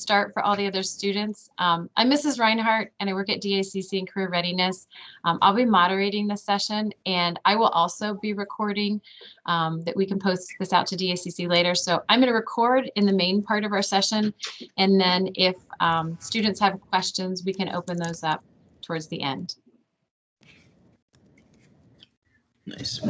start for all the other students. I'm Mrs. Reinhardt, and I work at DACC in Career Readiness. I'll be moderating this session, and I will also be recording that we can post this out to DACC later. So I'm going to record in the main part of our session, and then if students have questions, we can open those up towards the end. Nice.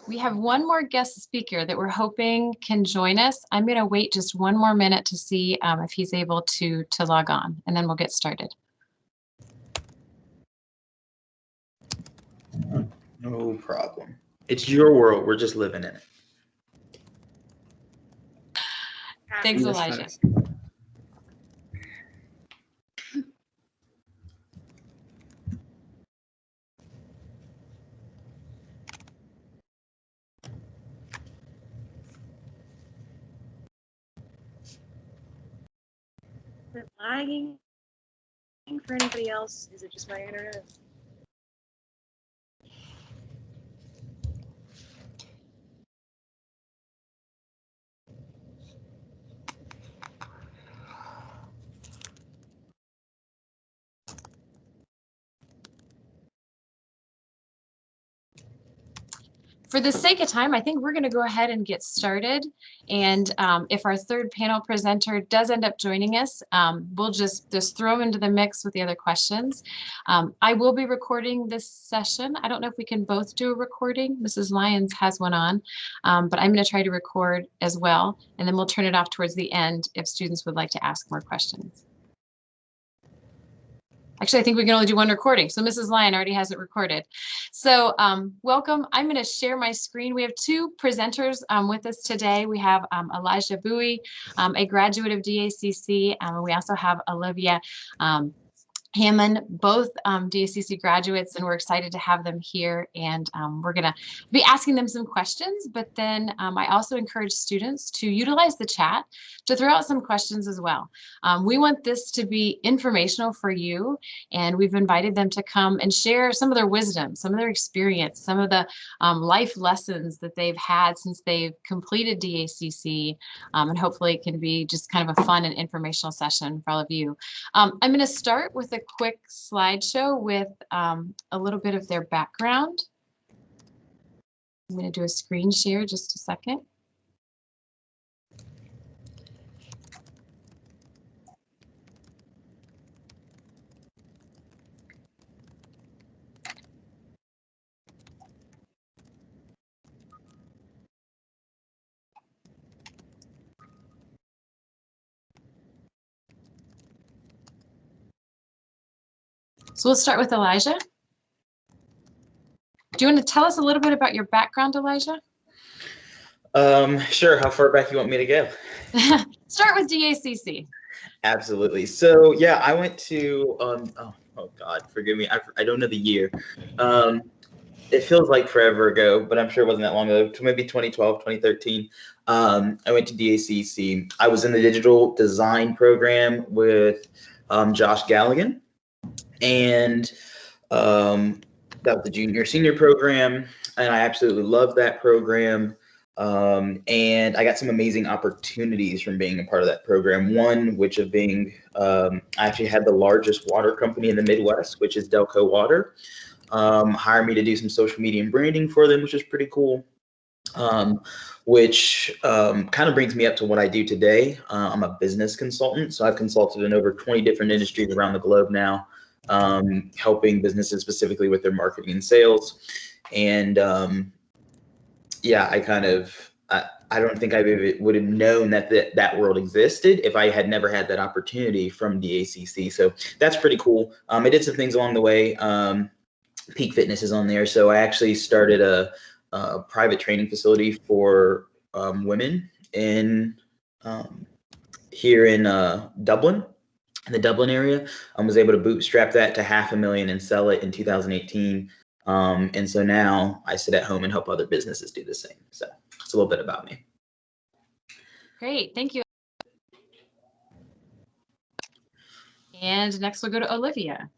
We have one more guest speaker that we're hoping can join us. I'm going to wait just one more minute to see if he's able to log on, and then we'll get started. No problem. It's your world. We're just living in it. Thanks, Elijah. Is it lagging for anybody else? Is it just my internet? For the sake of time, I think we're going to go ahead and get started. And if our third panel presenter does end up joining us, we'll just throw him into the mix with the other questions. I will be recording this session. I don't know if we can both do a recording. Mrs. Lyons has one on, but I'm going to try to record as well. And then we'll turn it off towards the end if students would like to ask more questions. Actually, I think we can only do one recording. So Mrs. Lyon already has it recorded. So welcome. I'm going to share my screen. We have two presenters with us today. We have Elijah Bowie, a graduate of DACC. We also have Olivia Hammond, both DACC graduates, and we're excited to have them here. And we're going to be asking them some questions, but then I also encourage students to utilize the chat to throw out some questions as well. We want this to be informational for you, and we've invited them to come and share some of their wisdom, some of their experience, some of the life lessons that they've had since they've completed DACC, and hopefully it can be just kind of a fun and informational session for all of you. I'm going to start with a quick slideshow with a little bit of their background. I'm going to do a screen share just a second. So we'll start with Elijah. Do you want to tell us a little bit about your background, Elijah? Sure. How far back you want me to go? Start with DACC. Absolutely. So yeah, I went to oh God, forgive me. I don't know the year. It feels like forever ago, but I'm sure it wasn't that long ago. Maybe 2012, 2013. I went to DACC. I was in the digital design program with Josh Galligan, and that was the senior program, and I absolutely loved that program. And I got some amazing opportunities from being a part of that program. One, which of being, I actually had the largest water company in the Midwest, which is Dacc Water. hired me to do some social media and branding for them, which is pretty cool. Which kind of brings me up to what I do today. I'm a business consultant, so I've consulted in over 20 different industries around the globe now, helping businesses specifically with their marketing and sales. And yeah, I don't think I would have known that world existed if I had never had that opportunity from DACC. So that's pretty cool. I did some things along the way. Peak Fitness is on there. So I actually started a private training facility for women here in Dublin, in the Dublin area. I was able to bootstrap that to $500,000 and sell it in 2018. And so now I sit at home and help other businesses do the same. So it's a little bit about me. Great, thank you. And next we'll go to Olivia.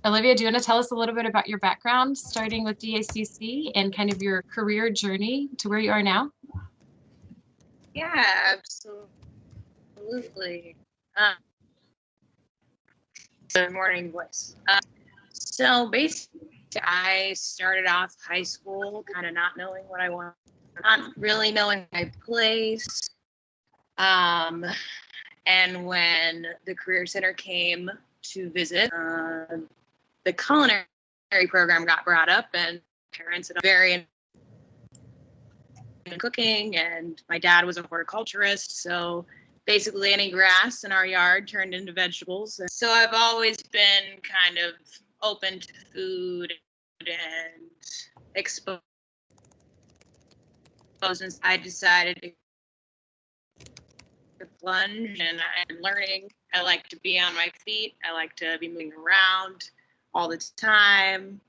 Olivia, do you want to tell us a little bit about your background, starting with DACC and kind of your career journey to where you are now? Yeah, absolutely. Good morning, voice. So basically, I started off high school kind of not knowing what I wanted, not really knowing my place. And when the Career Center came to visit, the culinary program got brought up, and parents are very in cooking, and my dad was a horticulturist, so basically any grass in our yard turned into vegetables. So I've always been kind of open to food and exposed. And I decided to plunge, and I'm learning. I like to be on my feet. I like to be moving around all the time.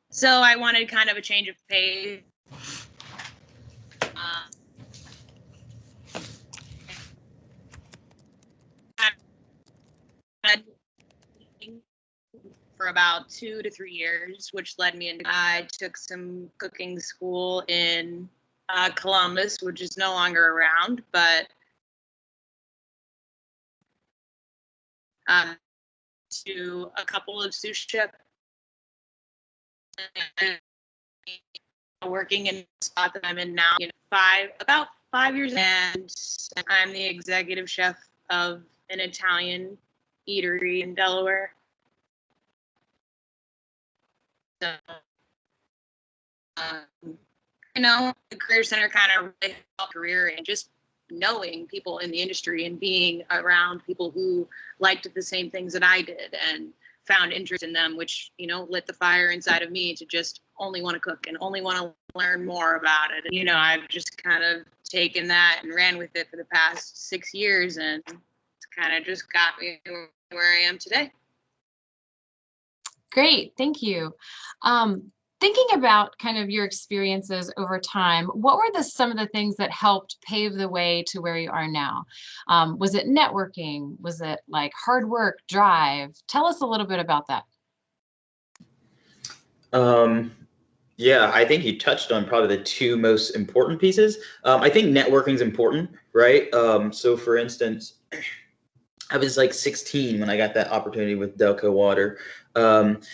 So I wanted kind of a change of pace. For about 2 to 3 years, which led me into, I took some cooking school in Columbus, which is no longer around, but to a couple of sous chefs, working in the spot that I'm in now, about 5 years, and I'm the executive chef of an Italian eatery in Delaware. So, the Career Center kind of really helped career and just knowing people in the industry and being around people who liked the same things that I did and found interest in them, which, lit the fire inside of me to just only want to cook and only want to learn more about it. And, I've just kind of taken that and ran with it for the past 6 years, and it's kind of just got me where I am today. Great, thank you. Thinking about kind of your experiences over time, what were some of the things that helped pave the way to where you are now? Was it networking? Was it like hard work, drive? Tell us a little bit about that. Yeah, I think you touched on probably the two most important pieces. I think networking is important, right? So for instance, I was like 16 when I got that opportunity with Dacc Water. And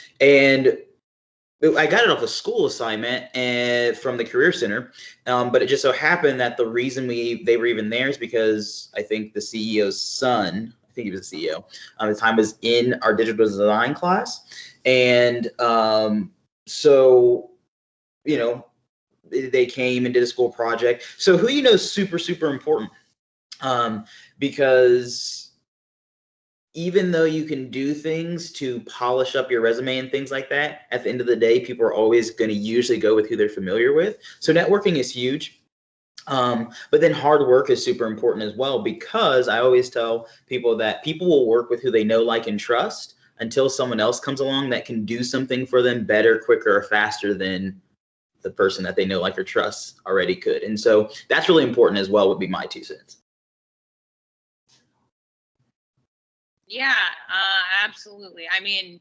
I got it off a school assignment and from the Career Center, but it just so happened that the reason they were even there is because I think the CEO's son, I think he was the CEO at the time, was in our digital design class, and so they came and did a school project. So who is super, super important, because even though you can do things to polish up your resume and things like that, at the end of the day, people are always going to usually go with who they're familiar with. So networking is huge. But then hard work is super important as well, because I always tell people that people will work with who they know, like, and trust until someone else comes along that can do something for them better, quicker, or faster than the person that they know, like, or trust already could. And so that's really important as well, would be my 2 cents. Yeah, absolutely. I mean,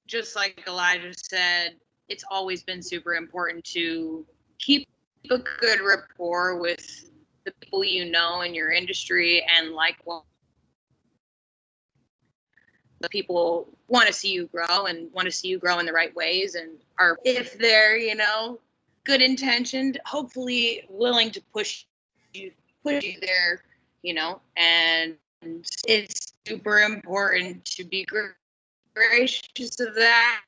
just like Elijah said, it's always been super important to keep a good rapport with the people you know in your industry, and like, well, the people want to see you grow and want to see you grow in the right ways, and are, if they're, you know, good intentioned, hopefully willing to push you there, you know. And it's super important to be gracious of that,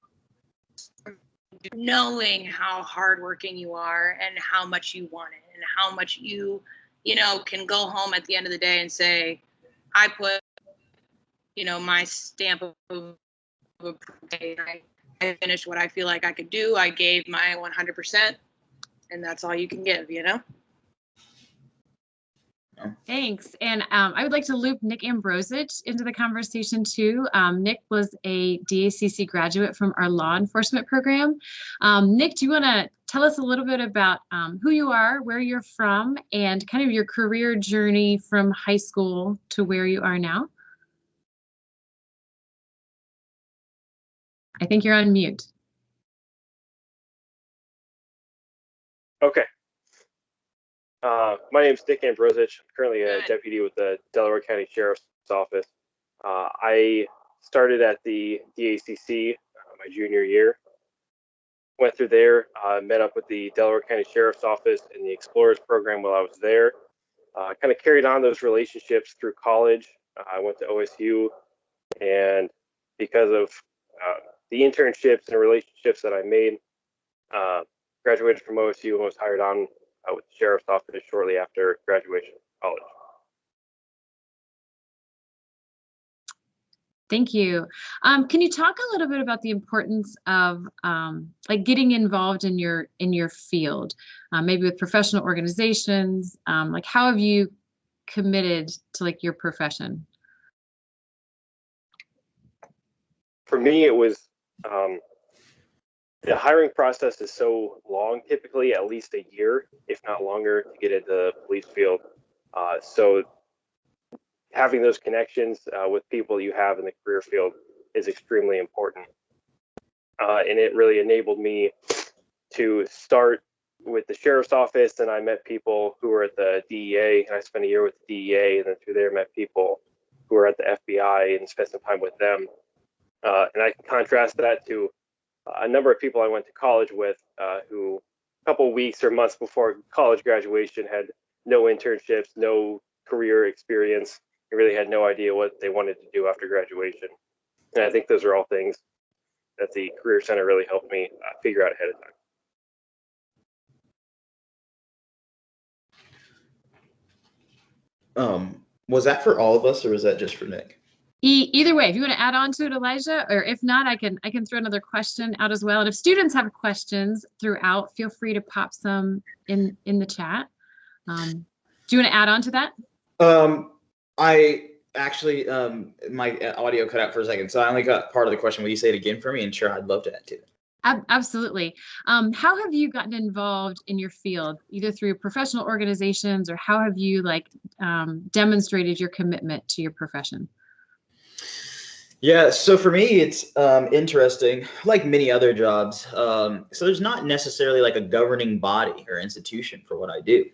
knowing how hardworking you are and how much you want it and how much you know, can go home at the end of the day and say, I put, you know, my stamp of I finished what I feel like I could do. I gave my 100%, and that's all you can give, you know? Thanks. And I would like to loop Nick Ambrosich into the conversation too. Nick was a DACC graduate from our law enforcement program. Nick, do you want to tell us a little bit about who you are, where you're from, and kind of your career journey from high school to where you are now? I think you're on mute. Okay. My name is Dick Ambrosich. I'm currently a deputy with the Delaware County Sheriff's Office. I started at the DACC my junior year. Went through there, met up with the Delaware County Sheriff's Office in the Explorers program while I was there. Kind of carried on those relationships through college. I went to OSU, and because of the internships and relationships that I made, graduated from OSU and was hired on with the Sheriff's Office shortly after graduation from college. Thank you. Can you talk a little bit about the importance of like getting involved in your field, maybe with professional organizations? Like, how have you committed to like your profession? For me, it was the hiring process is so long, typically at least a year, if not longer, to get into the police field. So having those connections with people you have in the career field is extremely important. And it really enabled me to start with the Sheriff's Office, and I met people who were at the DEA, and I spent a year with the DEA, and then through there met people who were at the FBI and spent some time with them. And I can contrast that to a number of people I went to college with who a couple weeks or months before college graduation had no internships, no career experience, and really had no idea what they wanted to do after graduation. And I think those are all things that the Career Center really helped me figure out ahead of time. Was that for all of us, or was that just for Nick? Either way, if you want to add on to it, Elijah, or if not, I can throw another question out as well. And if students have questions throughout, feel free to pop some in the chat. Do you want to add on to that? I actually, my audio cut out for a second, so I only got part of the question. Will you say it again for me? And sure, I'd love to add to it. Absolutely. How have you gotten involved in your field, either through professional organizations, or how have you like demonstrated your commitment to your profession? Yeah, so for me, it's interesting, like many other jobs. So there's not necessarily like a governing body or institution for what I do.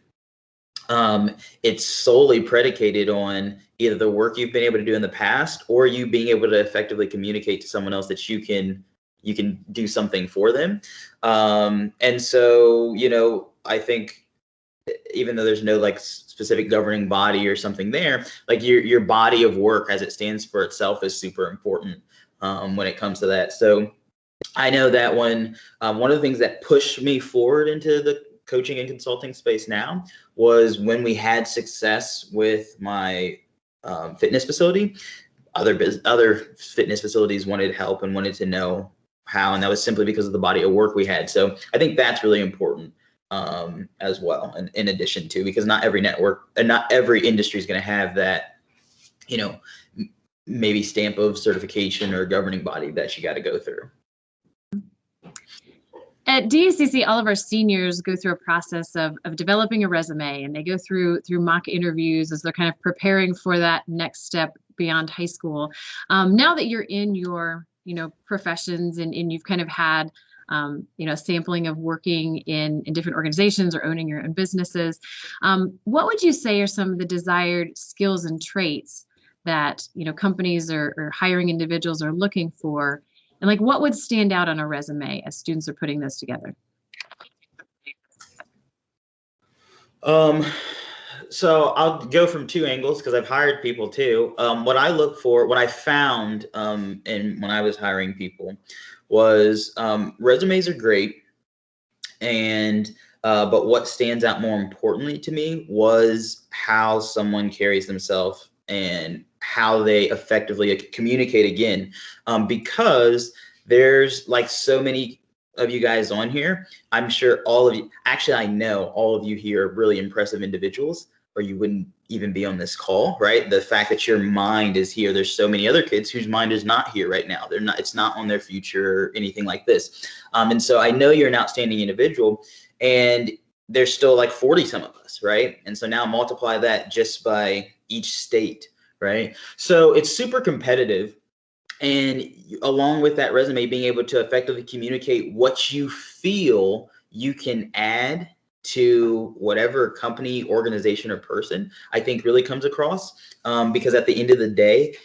It's solely predicated on either the work you've been able to do in the past, or you being able to effectively communicate to someone else that you can do something for them. And so, you know, I think even though there's no like specific governing body or something there, like your body of work as it stands for itself is super important when it comes to that. So I know that one of the things that pushed me forward into the coaching and consulting space now was when we had success with my fitness facility. Other fitness facilities wanted help and wanted to know how, and that was simply because of the body of work we had. So I think that's really important as well, and in addition to, because not every network and not every industry is going to have that, you know, maybe stamp of certification or governing body that you got to go through. At DACC, all of our seniors go through a process of developing a resume, and they go through mock interviews as they're kind of preparing for that next step beyond high school. Now that you're in your professions, and you've kind of had, sampling of working in different organizations or owning your own businesses. What would you say are some of the desired skills and traits that, companies or hiring individuals are looking for? And like, what would stand out on a resume as students are putting this together? So I'll go from two angles because I've hired people too. What I look for, what I found, and when I was hiring people, was resumes are great, and but what stands out more importantly to me was how someone carries themselves and how they effectively communicate again, because there's like so many of you guys on here. I'm sure all of you, actually, I know all of you here are really impressive individuals, or you wouldn't even be on this call, right? The fact that your mind is here. There's so many other kids whose mind is not here right now. They're not, it's not on their future or anything like this. And so I know you're an outstanding individual, and there's still like 40 some of us, right? And so now multiply that just by each state, right? So it's super competitive. And along with that resume, being able to effectively communicate what you feel you can add to whatever company, organization, or person, I think really comes across. Because at the end of the day,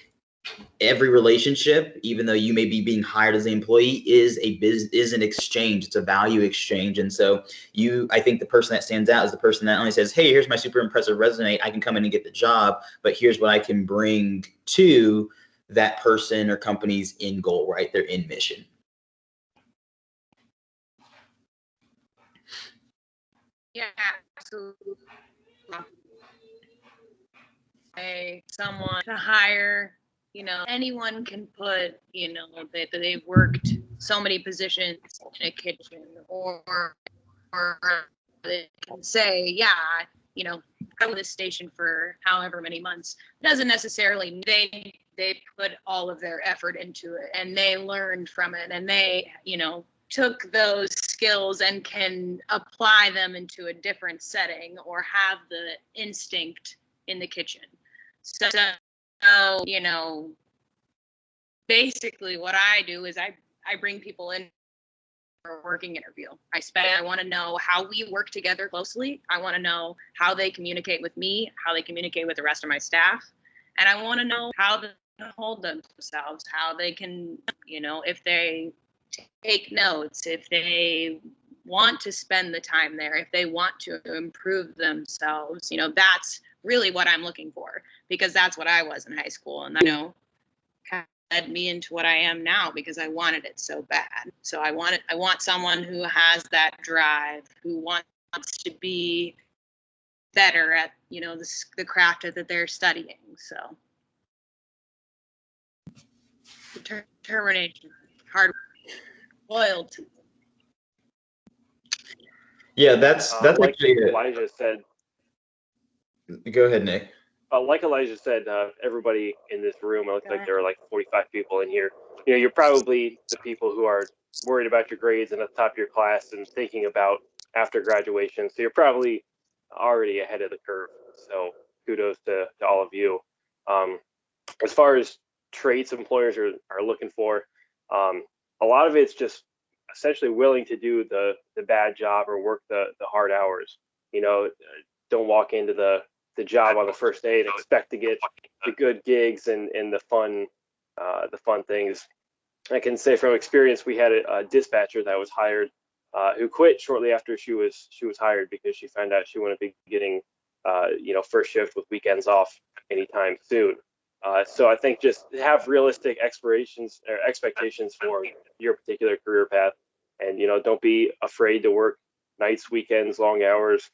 every relationship, even though you may be being hired as an employee, is an exchange. It's a value exchange. And so I think the person that stands out is the person that only says, hey, here's my super impressive resume, I can come in and get the job, but here's what I can bring to that person or company's end goal, right? Their end mission. Yeah, absolutely. Someone to hire, anyone can put, that they've worked so many positions in a kitchen, or they can say, yeah, I was this station for however many months. Doesn't necessarily mean they put all of their effort into it, and they learned from it, and they, took those skills and can apply them into a different setting, or have the instinct in the kitchen. So, basically what I do is I bring people in for a working interview. I want to know how we work together closely. I want to know how they communicate with me, how they communicate with the rest of my staff. And I want to know how they hold themselves, how they can, if they take notes, if they want to spend the time there, if they want to improve themselves, that's really what I'm looking for, because that's what I was in high school. And, kind of led me into what I am now, because I wanted it so bad. So I want someone who has that drive, who wants to be better at, the craft that they're studying. So determination, hard, loyalty. Yeah, that's like actually Elijah said. Go ahead, Nick. Like Elijah said, everybody in this room, it looks like there are like 45 people in here. You're probably the people who are worried about your grades and at the top of your class and thinking about after graduation. So you're probably already ahead of the curve. So kudos to all of you. As far as traits employers are looking for, a lot of it's just essentially willing to do the bad job or work the hard hours. Don't walk into the job on the first day and expect to get the good gigs and the fun things. I can say from experience, we had a dispatcher that was hired who quit shortly after she was hired, because she found out she wouldn't be getting first shift with weekends off anytime soon. So I think just have realistic expectations for your particular career path, and don't be afraid to work nights, weekends, long hours,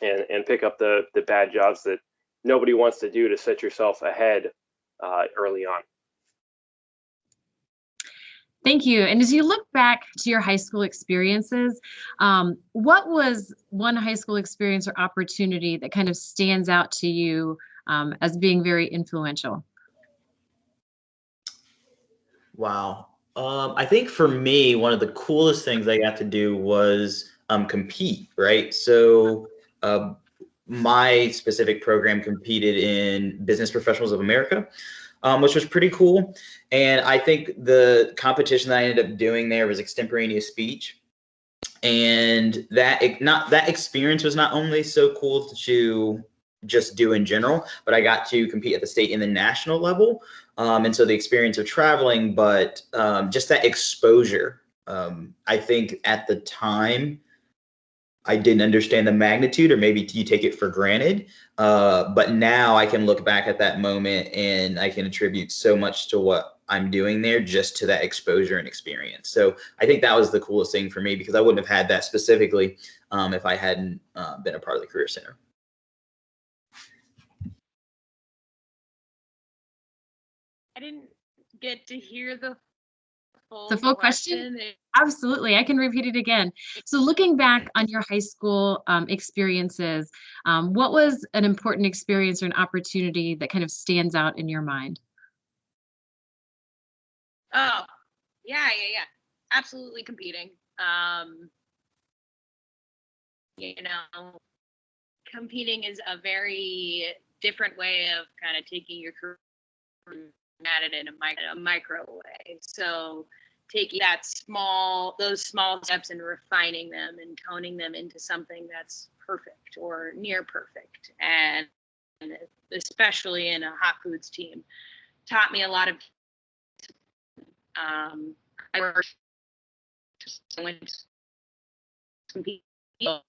and pick up the bad jobs that nobody wants to do to set yourself ahead early on. Thank you. And as you look back to your high school experiences, what was one high school experience or opportunity that kind of stands out to you as being very influential? Wow. I think for me, one of the coolest things I got to do was compete, right? So my specific program competed in Business Professionals of America. which was pretty cool. And I think the competition that I ended up doing there was extemporaneous speech. And that experience was not only so cool to just do in general, but I got to compete at the state and the national level. And so the experience of traveling, but just that exposure, I think at the time, I didn't understand the magnitude, or maybe you take it for granted. But now I can look back at that moment and I can attribute so much to what I'm doing there just to that exposure and experience. So I think that was the coolest thing for me, because I wouldn't have had that specifically if I hadn't been a part of the Career Center. I didn't get to hear the full question. Absolutely. I can repeat it again. So looking back on your high school experiences, what was an important experience or an opportunity that kind of stands out in your mind? Oh, yeah. Absolutely competing. Competing is a very different way of kind of taking your career at it in a micro way. So taking those small steps and refining them and toning them into something that's perfect or near perfect. And especially in a hot foods team, taught me a lot of, I went to some people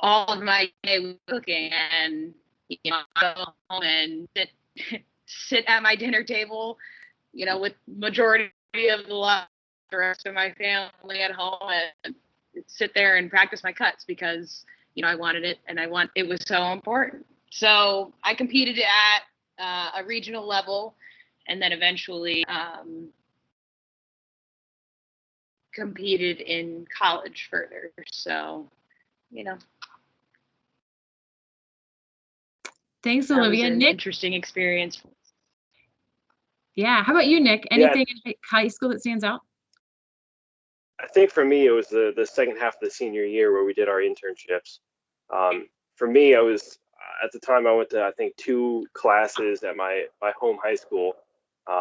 all of my day was cooking, and I go home and sit at my dinner table, with majority of the rest of my family at home, and sit there and practice my cuts because I wanted it, and it was so important. So I competed at a regional level, and then eventually competed in college further. So Thanks, Olivia. That was an Nick, interesting experience. Yeah. How about you, Nick? Anything in high school that stands out? I think for me, it was the second half of the senior year where we did our internships. For me, I was at the time I went to, I think, 2 classes at my home high school, like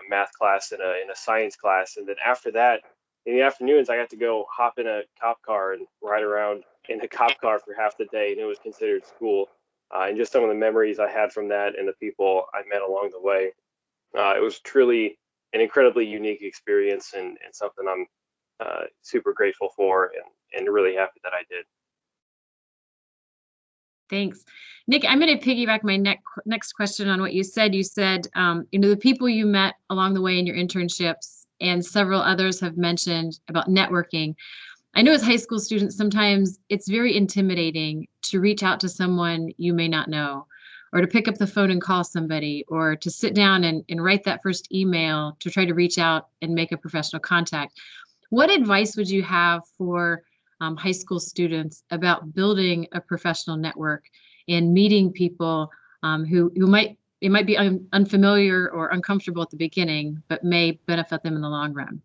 a math class and a science class. And then after that, in the afternoons, I got to go hop in a cop car and ride around in a cop car for half the day, and it was considered school. And just some of the memories I had from that and the people I met along the way. It was truly an incredibly unique experience, and something I'm super grateful for, and really happy that I did. Thanks. Nick, I'm going to piggyback my next question on what you said. You said, the people you met along the way in your internships, and several others have mentioned about networking. I know as high school students, sometimes it's very intimidating to reach out to someone you may not know, or to pick up the phone and call somebody, or to sit down and write that first email to try to reach out and make a professional contact. What advice would you have for high school students about building a professional network and meeting people who might be unfamiliar or uncomfortable at the beginning, but may benefit them in the long run?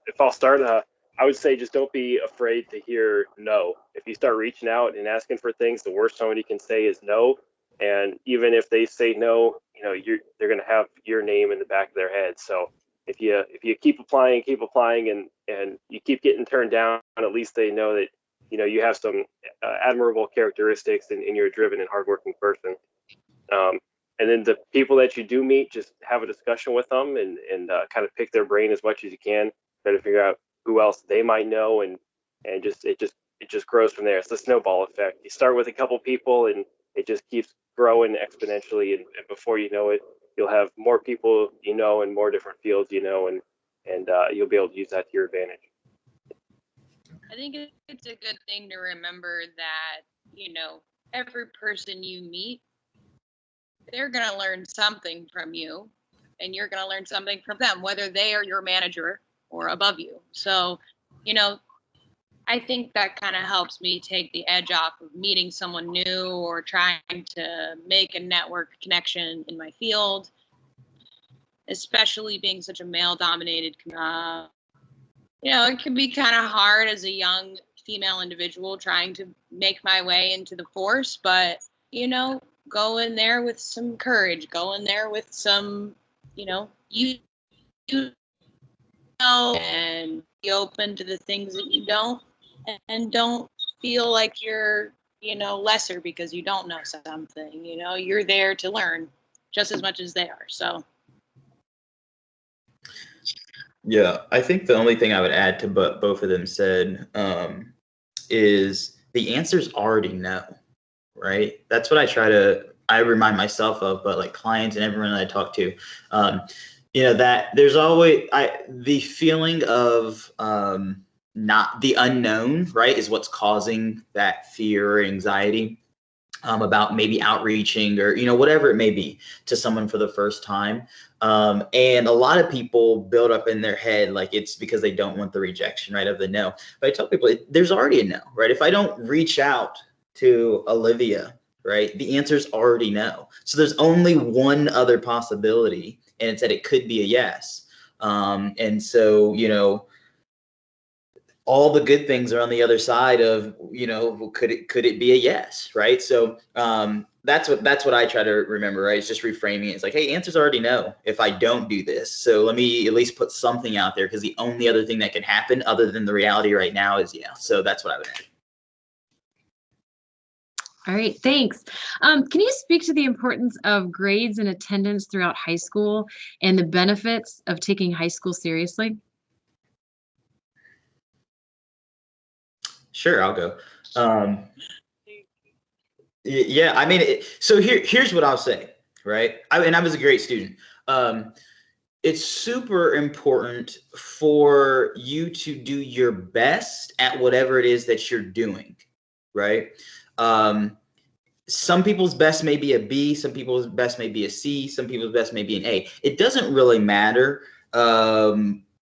If I'll start, I would say just don't be afraid to hear no. If you start reaching out and asking for things, the worst somebody can say is no. And even if they say no, they're going to have your name in the back of their head. So if you keep applying and you keep getting turned down, at least they know that you have some admirable characteristics, and you're a driven and hardworking person. And then the people that you do meet, just have a discussion with them and kind of pick their brain as much as you can. Try to figure out who else they might know, and it just grows from there. It's the snowball effect. You start with a couple people, and it just keeps growing exponentially, and before you know it, you'll have more people and more different fields and you'll be able to use that to your advantage. I think it's a good thing to remember that every person you meet, they're going to learn something from you, and you're going to learn something from them, whether they are your manager or above you. So, I think that kind of helps me take the edge off of meeting someone new or trying to make a network connection in my field, especially being such a male-dominated. It can be kind of hard as a young female individual trying to make my way into the force, but, you know, go in there with some courage, go in there with some, you know, you know, and be open to the things that you don't, and don't feel like you're, you know, lesser because you don't know something. You know, you're there to learn just as much as they are. So Yeah, I think the only thing I would add to what both of them said is the answer's already no, right? That's what I remind myself of, but like clients and everyone that I talk to, you know, that there's always the feeling of not the unknown, right, is what's causing that fear or anxiety about maybe outreaching or, you know, whatever it may be to someone for the first time. And a lot of people build up in their head like it's because they don't want the rejection, right, of the no. But I tell people there's already a no, right? If I don't reach out to Olivia, right, the answer is already no. So there's only one other possibility, and it's that it could be a yes. And so, you know, all the good things are on the other side of, you know, could it be a yes, right? So that's what I try to remember, right? It's just reframing it. It's like, hey, answer's already no if I don't do this. So let me at least put something out there, because the only other thing that can happen other than the reality right now is yeah. So that's what I would add. All right, thanks. Can you speak to the importance of grades and attendance throughout high school and the benefits of taking high school seriously? Sure, I'll go. Yeah, I mean, so here's what I'll say, right? I was a great student. It's super important for you to do your best at whatever it is that you're doing, right? Some people's best may be a B, some people's best may be a C, some people's best may be an A. It doesn't really matter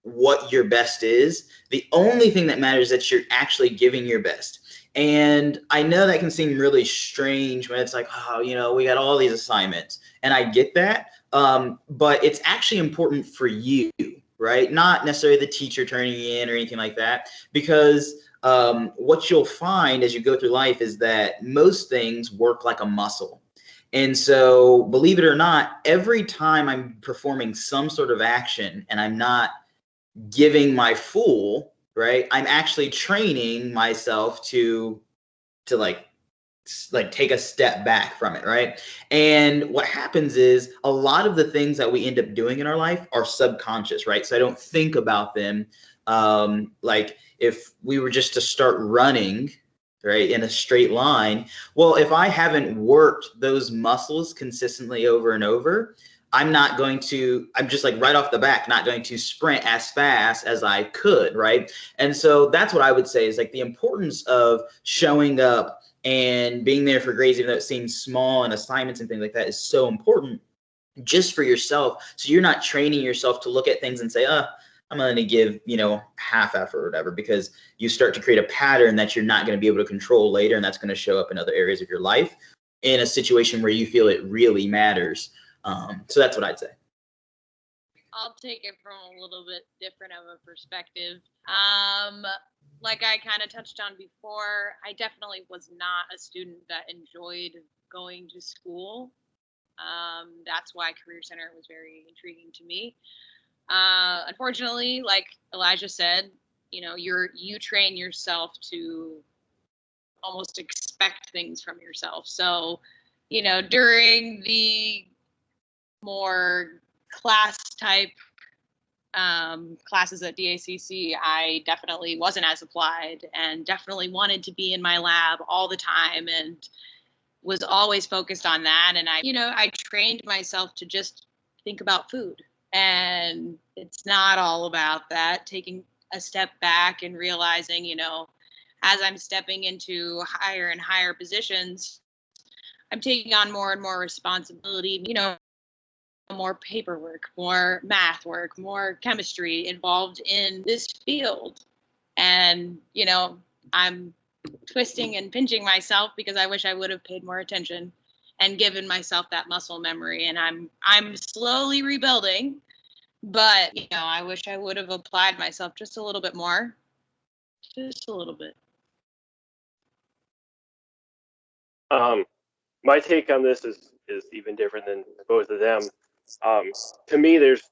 what your best is. The only thing that matters is that you're actually giving your best. And I know that can seem really strange when it's like, oh, you know, we got all these assignments, and I get that. But it's actually important for you, right? Not necessarily the teacher turning in or anything like that, because what you'll find as you go through life is that most things work like a muscle. And so, believe it or not, every time I'm performing some sort of action and I'm not giving my full, right, I'm actually training myself to like take a step back from it, right? And what happens is a lot of the things that we end up doing in our life are subconscious, right? So I don't think about them. Like if we were just to start running, right, in a straight line, well, if I haven't worked those muscles consistently over and over, I'm just like right off the back, not going to sprint as fast as I could, right? And so that's what I would say is like the importance of showing up and being there for grades, even though it seems small, and assignments and things like that is so important just for yourself. So you're not training yourself to look at things and say, I'm going to give, you know, half effort or whatever, because you start to create a pattern that you're not going to be able to control later. And that's going to show up in other areas of your life in a situation where you feel it really matters. So that's what I'd say. I'll take it from a little bit different of a perspective. Like I kind of touched on before, I definitely was not a student that enjoyed going to school. That's why Career Center was very intriguing to me. Unfortunately, like Elijah said, you know, you train yourself to almost expect things from yourself. So, you know, during the more class type classes at DACC, I definitely wasn't as applied and definitely wanted to be in my lab all the time and was always focused on that. And I trained myself to just think about food. And it's not all about that. Taking a step back and realizing, you know, as I'm stepping into higher and higher positions, I'm taking on more and more responsibility, you know, more paperwork, more math work, more chemistry involved in this field. And, you know, I'm twisting and pinching myself because I wish I would have paid more attention and given myself that muscle memory. And I'm slowly rebuilding, but, you know, I wish I would have applied myself just a little bit more, just a little bit. My take on this is even different than both of them. To me, there's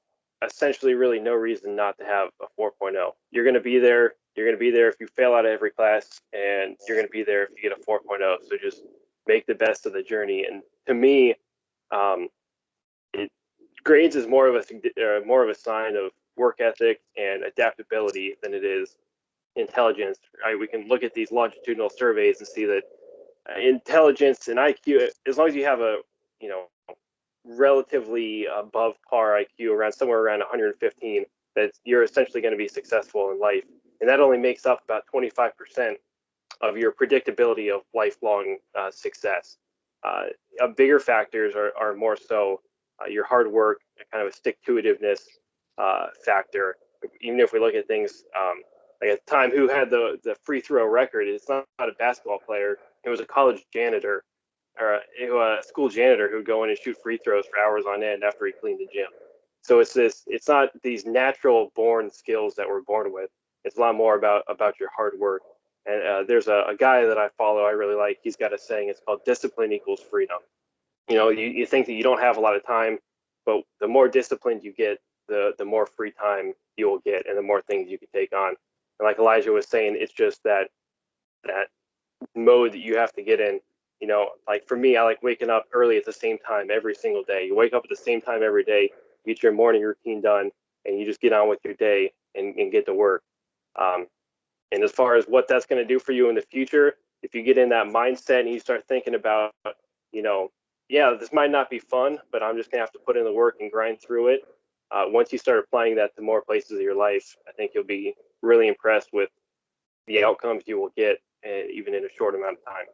essentially really no reason not to have a 4.0. You're going to be there. You're going to be there if you fail out of every class, and you're going to be there if you get a 4.0. So just make the best of the journey. And to me, grades is more of a sign of work ethic and adaptability than it is intelligence. Right? We can look at these longitudinal surveys and see that intelligence and IQ, as long as you have a relatively above par IQ, around somewhere around 115, that you're essentially going to be successful in life, and that only makes up about 25% of your predictability of lifelong success. Bigger factors are more so your hard work, kind of a stick-to-itiveness factor. Even if we look at things like at the time, who had the free throw record? It's not a basketball player. It was a college janitor or a school janitor who would go in and shoot free throws for hours on end after he cleaned the gym. So it's not these natural born skills that we're born with. It's a lot more about your hard work. And there's a guy that I follow, I really like. He's got a saying, it's called discipline equals freedom. You think that you don't have a lot of time, but the more disciplined you get, the more free time you will get and the more things you can take on. And like Elijah was saying, it's just that mode that you have to get in. Like for me, I like waking up early at the same time every single day. You wake up at the same time every day, get your morning routine done, and you just get on with your day and get to work. And as far as what that's going to do for you in the future, if you get in that mindset and you start thinking about, yeah, this might not be fun, but I'm just going to have to put in the work and grind through it. Once you start applying that to more places of your life, I think you'll be really impressed with the outcomes you will get, even in a short amount of time.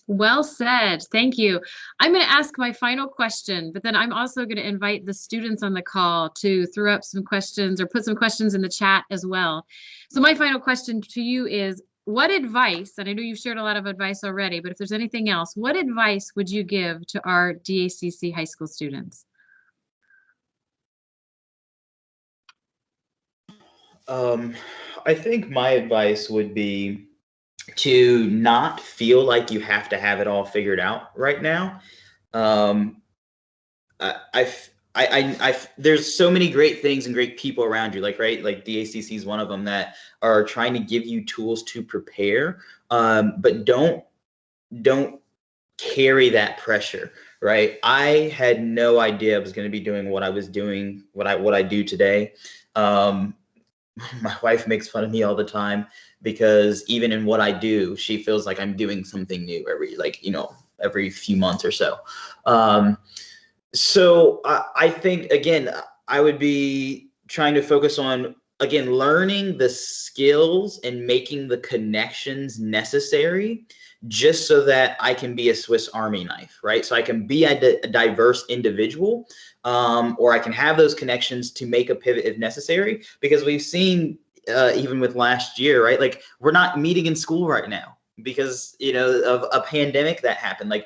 Well said. Thank you. I'm going to ask my final question, but then I'm also going to invite the students on the call to throw up some questions or put some questions in the chat as well. So my final question to you is, what advice, and I know you've shared a lot of advice already, but if there's anything else, what advice would you give to our DACC high school students? I think my advice would be to not feel like you have to have it all figured out right now. There's so many great things and great people around you, like DACC is one of them, that are trying to give you tools to prepare, but don't carry that pressure, right? I had no idea I was going to be doing what I was doing, what I do today. My wife makes fun of me all the time because even in what I do, she feels like I'm doing something new every few months or so. So I think, again, I would be trying to focus on, again, learning the skills and making the connections necessary just so that I can be a Swiss Army knife, right? So I can be a diverse individual, or I can have those connections to make a pivot if necessary, because we've seen, even with last year, right? Like, we're not meeting in school right now because, of a pandemic that happened.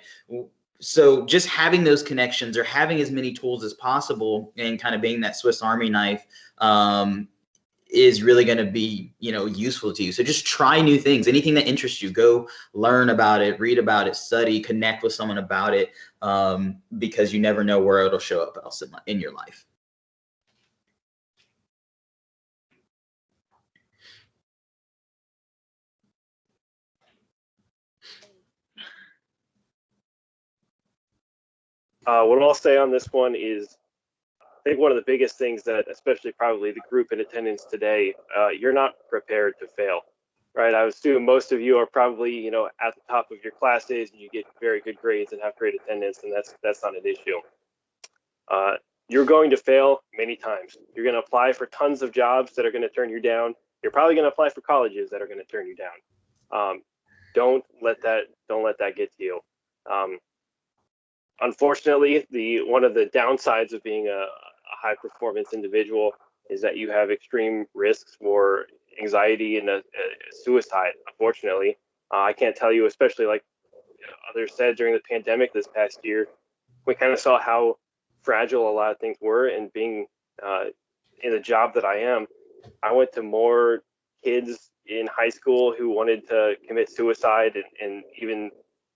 So just having those connections or having as many tools as possible and kind of being that Swiss Army knife is really going to be, useful to you. So just try new things, anything that interests you, go learn about it, read about it, study, connect with someone about it, because you never know where it'll show up else in your life. What I'll say on this one is, I think one of the biggest things that, especially probably the group in attendance today, you're not prepared to fail, right? I assume most of you are probably, at the top of your classes and you get very good grades and have great attendance, and that's not an issue. You're going to fail many times. You're going to apply for tons of jobs that are going to turn you down. You're probably going to apply for colleges that are going to turn you down. Don't let that get to you. Unfortunately, one of the downsides of being a high performance individual is that you have extreme risks for anxiety and suicide. Unfortunately, I can't tell you, especially like others said during the pandemic this past year, we kind of saw how fragile a lot of things were. And being in the job that I am, I went to more kids, in high school who wanted to commit suicide, and even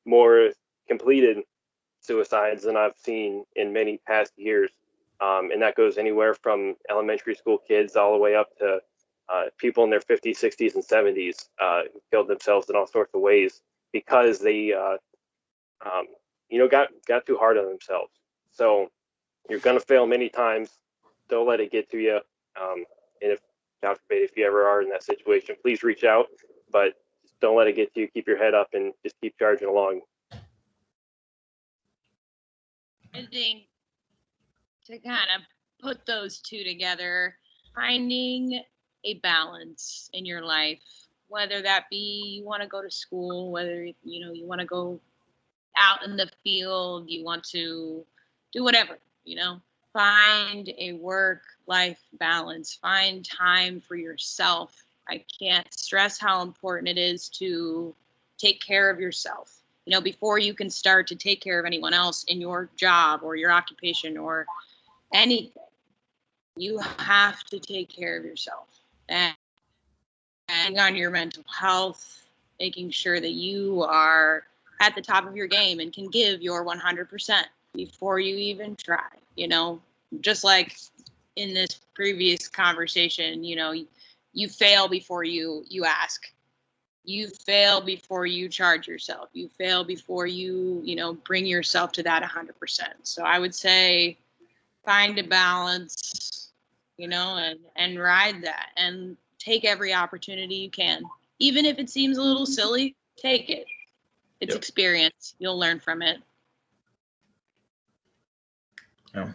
more completed suicides than I've seen in many past years. And that goes anywhere from elementary school kids all the way up to people in their 50s, 60s, and 70s who killed themselves in all sorts of ways because they, got too hard on themselves. So you're going to fail many times. Don't let it get to you. And if, God forbid, if you ever are in that situation, please reach out, but just don't let it get to you. Keep your head up and just keep charging along. I think to kind of put those two together, finding a balance in your life, whether that be you want to go to school, whether you want to go out in the field, you want to do whatever, find a work-life balance, find time for yourself. I can't stress how important it is to take care of yourself. Before you can start to take care of anyone else in your job or your occupation or anything, you have to take care of yourself and on your mental health, making sure that you are at the top of your game and can give your 100% before you even try. Just like in this previous conversation, you fail before you ask. You fail before you charge yourself. You fail before you, bring yourself to that 100%. So I would say find a balance, and ride that and take every opportunity you can. Even if it seems a little silly, take it. It's experience. You'll learn from it. Yeah.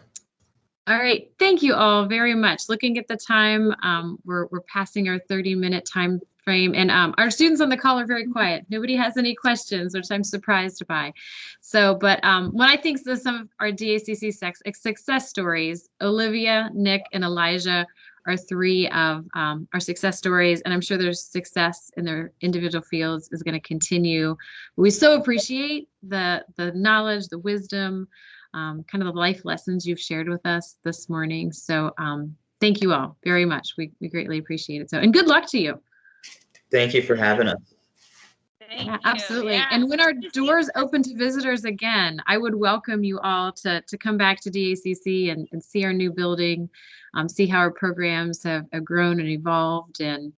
All right. Thank you all very much. Looking at the time, we're passing our 30-minute time frame, and our students on the call are very quiet. Nobody has any questions, which I'm surprised by. So, but when I think of some of our DACC success stories, Olivia, Nick, and Elijah are three of our success stories, and I'm sure their success in their individual fields is going to continue. We so appreciate the knowledge, the wisdom, kind of the life lessons you've shared with us this morning. So thank you all very much. We greatly appreciate it. So, and good luck to you. Thank you for having us. Thank Yeah, you. absolutely. Yeah. And when our doors open to visitors again, I would welcome you all to come back to DACC and see our new building, see how our programs have grown and evolved, and